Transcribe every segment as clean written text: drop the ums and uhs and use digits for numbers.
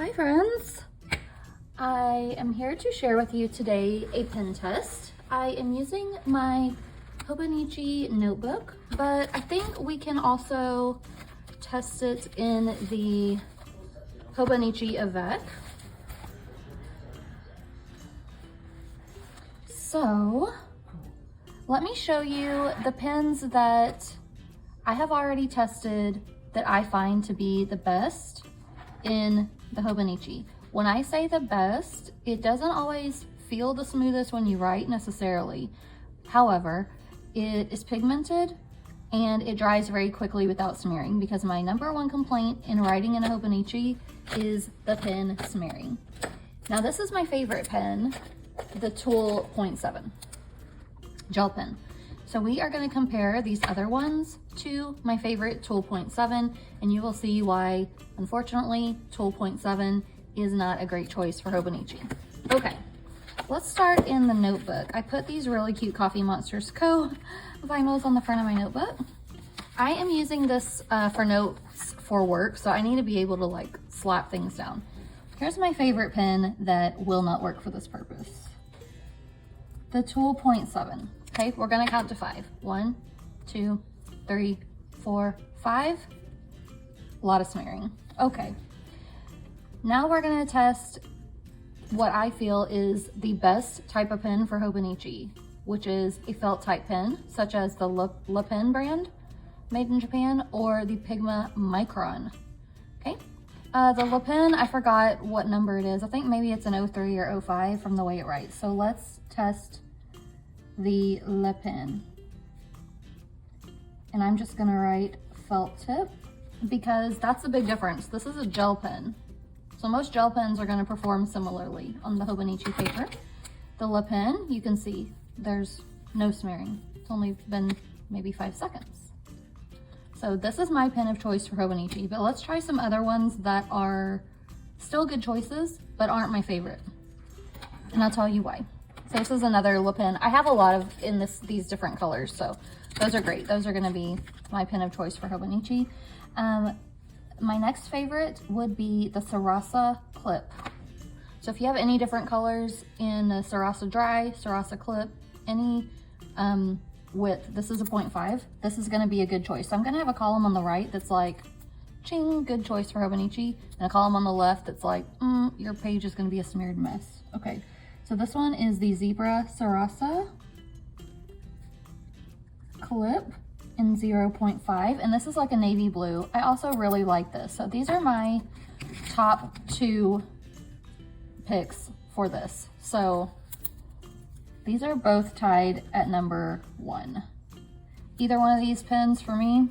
Hi friends! I am here to share with you today a pen test. I am using my Hobonichi notebook, but I think we can also test it in the Hobonichi Avec. So let me show you the pens that I have already tested that I find to be the best in the Hobonichi. When I say the best, it doesn't always feel the smoothest when you write necessarily. However, it is pigmented and it dries very quickly without smearing, because my #1 complaint in writing in a Hobonichi is the pen smearing. Now this is my favorite pen, the Tool 0.7 gel pen. So we are going to compare these other ones to my favorite Tool 0.7, and you will see why, unfortunately, Tool 0.7 is not a great choice for Hobonichi. Okay, let's start in the notebook. I put these really cute Coffee Monsters Co. vinyls on the front of my notebook. I am using this for notes for work, so I need to be able to like slap things down. Here's my favorite pen that will not work for this purpose. The Tool 0.7. Okay, we're gonna count to 5. 1, 2, 3, 4, 5. A lot of smearing. Okay. Now we're gonna test what I feel is the best type of pen for Hobonichi, which is a felt type pen, such as the Le Pen brand, made in Japan, or the Pigma Micron. Okay. The Le Pen, I forgot what number it is. I think maybe it's an 03 or 05 from the way it writes. So let's test the Le Pen. And I'm just gonna write felt tip because that's the big difference. This is a gel pen. So most gel pens are gonna perform similarly on the Hobonichi paper. The Le Pen, you can see there's no smearing. It's only been maybe 5 seconds. So this is my pen of choice for Hobonichi, but let's try some other ones that are still good choices, but aren't my favorite. And I'll tell you why. So this is another Le Pen. I have a lot of in these different colors, so those are great. Those are gonna be my pen of choice for Hobonichi. My next favorite would be the Sarasa Clip. So if you have any different colors in the Sarasa Dry, Sarasa Clip, any width, this is a 0.5. This is gonna be a good choice. So I'm gonna have a column on the right that's like, ching, good choice for Hobonichi, and a column on the left that's like, your page is gonna be a smeared mess. Okay. So this one is the Zebra Sarasa Clip in 0.5, and this is like a navy blue. I also really like this. So these are my top 2 picks for this. So these are both tied at #1. Either one of these pens for me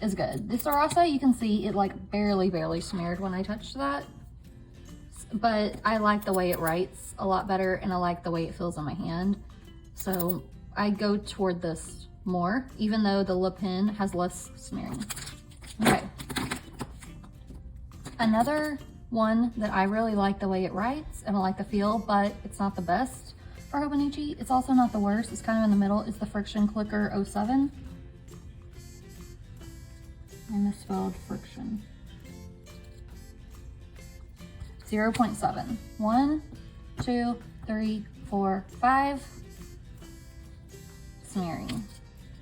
is good. The Sarasa, you can see it like barely smeared when I touched that. But I like the way it writes a lot better, and I like the way it feels in my hand. So I go toward this more, even though the Le Pen has less smearing. Okay. Another one that I really like the way it writes, and I like the feel, but it's not the best for Hobonichi. It's also not the worst. It's kind of in the middle. It's the Friction Clicker 07. I misspelled friction. 0.7. 1, 2, 3, 4, 5. Smearing.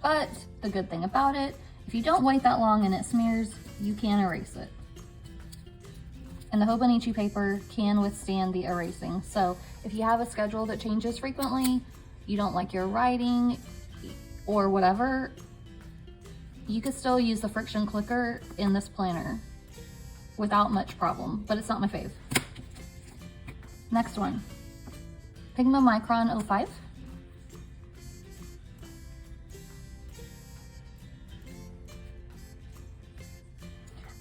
But the good thing about it, if you don't wait that long and it smears, you can erase it. And the Hobonichi paper can withstand the erasing. So if you have a schedule that changes frequently, you don't like your writing or whatever, you could still use the Friction Clicker in this planner without much problem, but it's not my fave. Next one, Pigma Micron 05.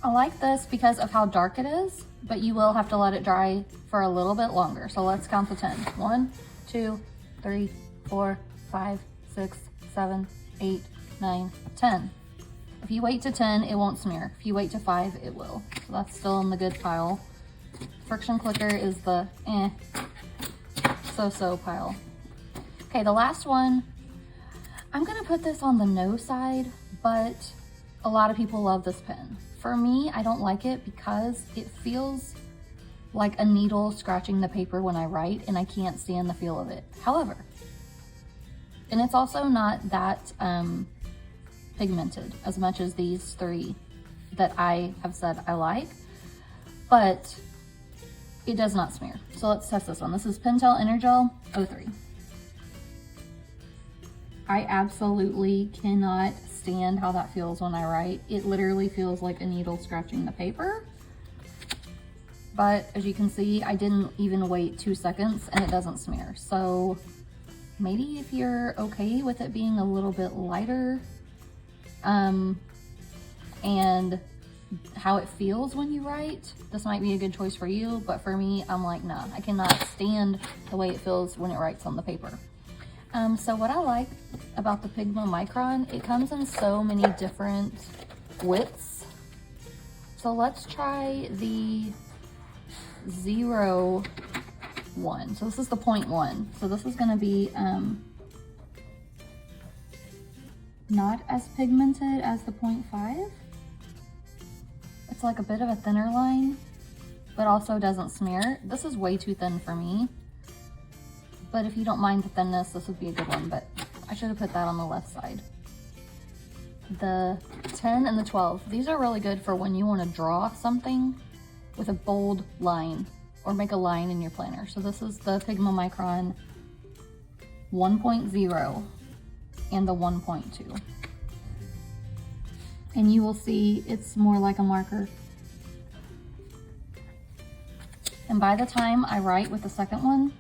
I like this because of how dark it is, but you will have to let it dry for a little bit longer. So let's count to 10. 1, 2, 3, 4, 5, 6, 7, 8, 9, 10. If you wait to 10, it won't smear. If you wait to 5, it will. So that's still in the good pile. Friction Clicker is the so-so pile. Okay, the last one, I'm gonna put this on the no side, but a lot of people love this pen. For me, I don't like it because it feels like a needle scratching the paper when I write, and I can't stand the feel of it. However, and it's also not that pigmented as much as these three that I have said I like, but it does not smear. So let's test this one. This is Pentel Energel 03. I absolutely cannot stand how that feels when I write. It literally feels like a needle scratching the paper. But as you can see, I didn't even wait 2 seconds and it doesn't smear. So maybe if you're okay with it being a little bit lighter, and how it feels when you write, this might be a good choice for you. But for me, I'm like, nah, I cannot stand the way it feels when it writes on the paper. So what I like about the Pigma Micron, it comes in so many different widths. So let's try the 0.1. So this is the 0.1. So this is going to be not as pigmented as the 0.5. It's like a bit of a thinner line, but also doesn't smear. This is way too thin for me. But if you don't mind the thinness, this would be a good one, but I should have put that on the left side. The 10 and the 12, these are really good for when you want to draw something with a bold line or make a line in your planner. So this is the Pigma Micron 1.0 and the 1.2. And you will see it's more like a marker. And by the time I write with the second one,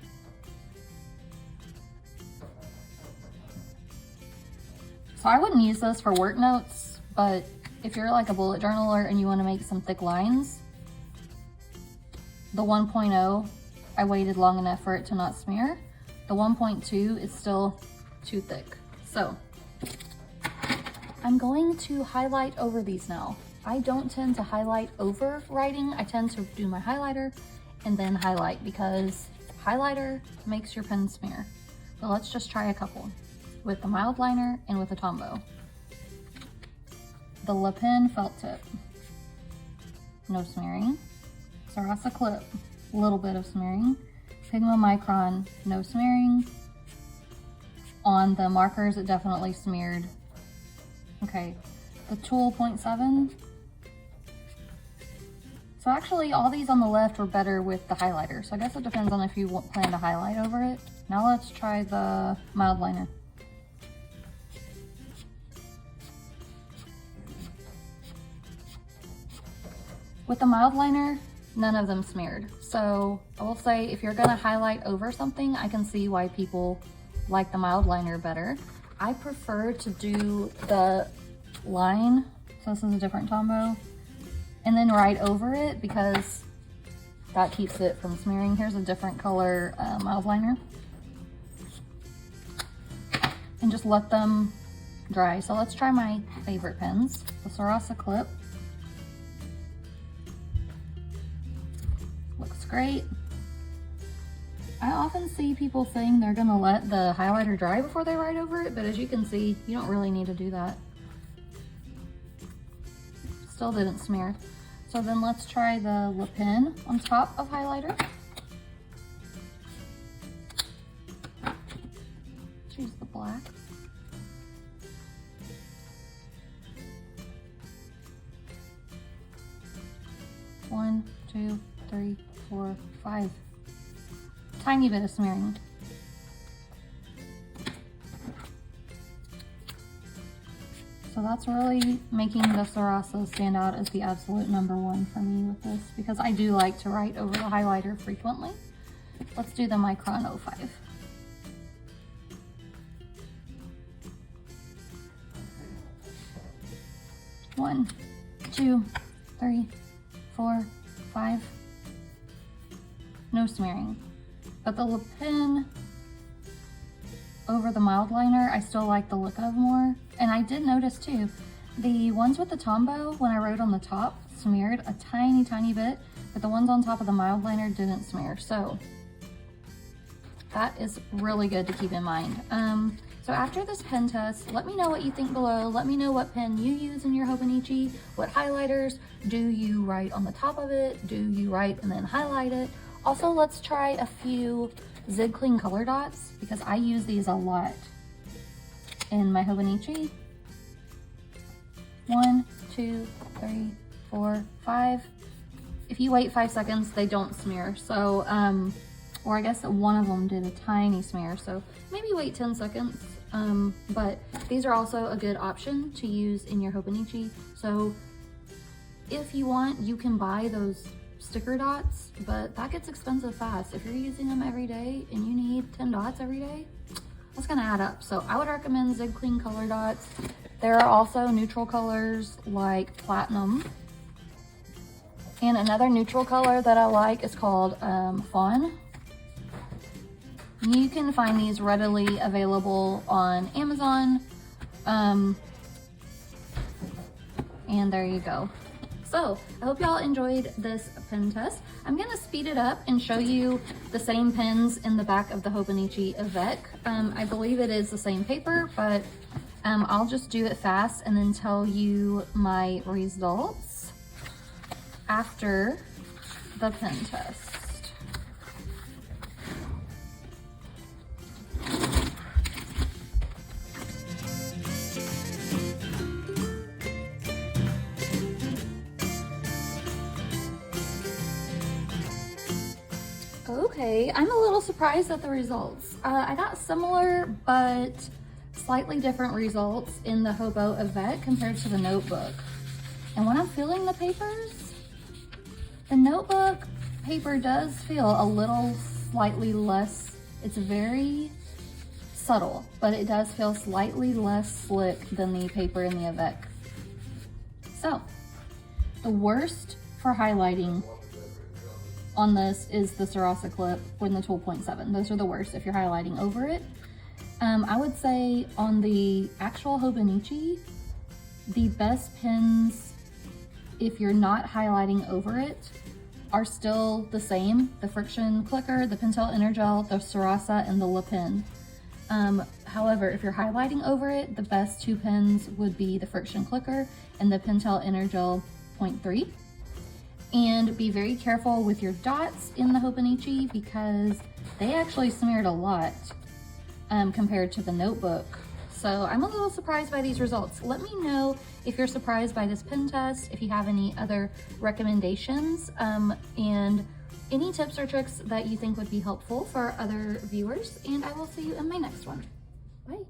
so I wouldn't use this for work notes, but if you're like a bullet journaler and you want to make some thick lines, the 1.0, I waited long enough for it to not smear. The 1.2 is still too thick. So I'm going to highlight over these now. I don't tend to highlight over writing. I tend to do my highlighter and then highlight because highlighter makes your pen smear. So let's just try a couple with the mild liner and with the Tombow. The Le Pen felt tip, no smearing. Sarasa clip, a little bit of smearing. Pigma Micron, no smearing. On the markers, it definitely smeared. Okay, the Tool 0.7. So actually all these on the left were better with the highlighter. So I guess it depends on if you plan to highlight over it. Now let's try the mild liner. With the mild liner, none of them smeared. So I will say if you're gonna highlight over something, I can see why people like the mild liner better. I prefer to do the line, so this is a different Tombow, and then write over it because that keeps it from smearing. Here's a different color mild liner. And just let them dry. So let's try my favorite pens, the Sarasa clip. Looks great. I often see people saying they're gonna let the highlighter dry before they write over it, but as you can see, you don't really need to do that. Still didn't smear. So then let's try the Le Pen on top of highlighter. Choose the black. One, two, 3, 4, 5. Tiny bit of smearing. So that's really making the Sarasa stand out as the absolute #1 for me with this, because I do like to write over the highlighter frequently. Let's do the Micron 05. One, 2, 3, 4, 5. No smearing. But the Le Pen over the mild liner, I still like the look of more. And I did notice too, the ones with the Tombow, when I wrote on the top, smeared a tiny, tiny bit, but the ones on top of the mild liner didn't smear. So that is really good to keep in mind. So after this pen test, let me know what you think below. Let me know what pen you use in your Hobonichi. What highlighters? Do you write on the top of it? Do you write and then highlight it? Also, let's try a few Zig Clean color dots because I use these a lot in my Hobonichi. 1, 2, 3, 4, 5. If you wait 5 seconds, they don't smear. So, or I guess one of them did a tiny smear. So maybe wait 10 seconds. But these are also a good option to use in your Hobonichi. So if you want, you can buy those sticker dots, but that gets expensive fast. If you're using them every day and you need 10 dots every day, that's gonna add up. So I would recommend Zig Clean color dots. There are also neutral colors like Platinum. And another neutral color that I like is called Fawn. You can find these readily available on Amazon. And there you go. So I hope y'all enjoyed this pen test. I'm gonna speed it up and show you the same pens in the back of the Hobonichi Avec. I believe it is the same paper, but I'll just do it fast and then tell you my results after the pen test. Okay, I'm a little surprised at the results. I got similar but slightly different results in the Hobo Avec compared to the notebook. And when I'm feeling the papers, the notebook paper does feel a little slightly less, it's very subtle, but it does feel slightly less slick than the paper in the Avec. So, the worst for highlighting on this is the Sarasa clip and the 12.7. Those are the worst if you're highlighting over it. I would say on the actual Hobonichi, the best pens, if you're not highlighting over it, are still the same. The Friction Clicker, the Pentel Energel, the Sarasa, and the Le Pen. However, if you're highlighting over it, the best two pens would be the Friction Clicker and the Pentel Energel 0.3. And be very careful with your dots in the Hobonichi because they actually smeared a lot compared to the notebook. So I'm a little surprised by these results. Let me know if you're surprised by this pen test, if you have any other recommendations, and any tips or tricks that you think would be helpful for other viewers. And I will see you in my next one. Bye.